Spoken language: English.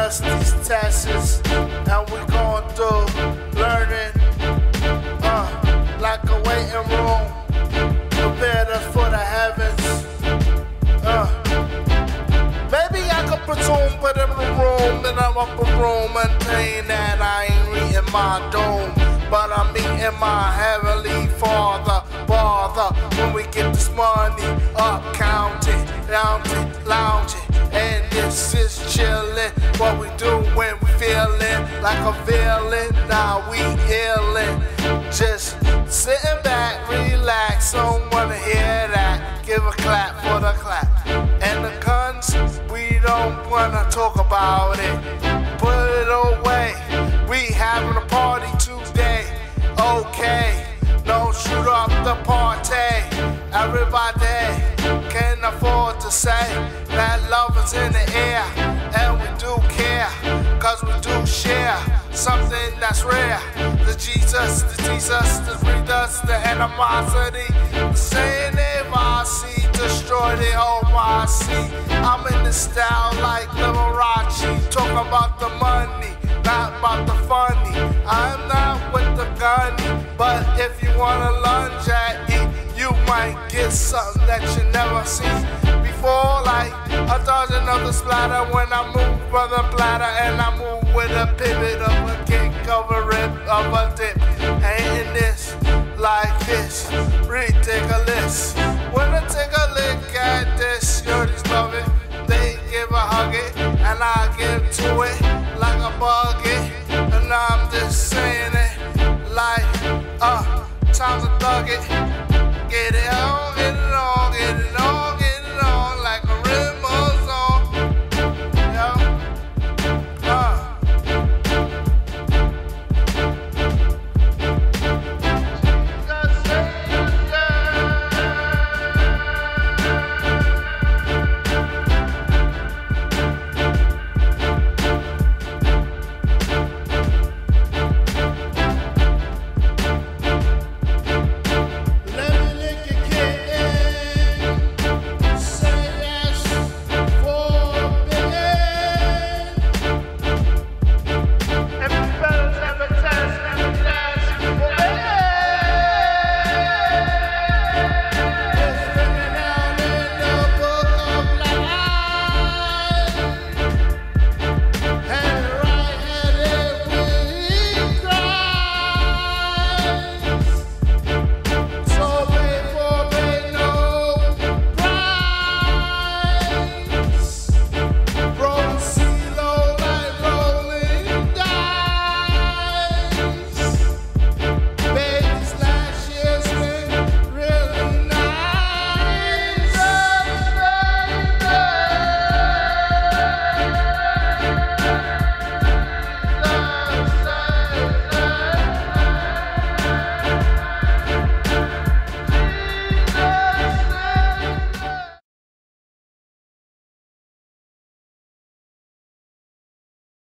us these tests, and we going through learning, like a waiting room, prepared us for the heavens. Maybe I could presume, but in the room, in an upper room, and saying that I ain't reading my doom, but I'm meeting my heavenly Father. When we get this money up, counting, lounging, and this is chillin'. What we do when we feelin' like a villain, now we healin'. Just sitting back, relax, don't wanna hear that. Give a clap for the clap. And the guns, we don't wanna talk about it. Put it away, we having a party today. Okay, don't shoot up the party. Everybody can afford to say that love is in the air. And we do care, cause we do share something that's rare. The Jesus, the read us, the animosity. The saying if I see, destroy the whole I see. I'm in the style like Liberace, talking about the money, not about the funny. I'm not with the gunny, but if you wanna lunge at it, you might get something that you never seen before. Like a dozen of the splatter when I move from the platter, and I move with a pivot of a kick, of a rip, of a dip. Ain't this like this? Ridiculous. When I take a look at this, shorties love it. They give a hug it, and I give to it like a buggy. And I'm just saying it like, time to thug it.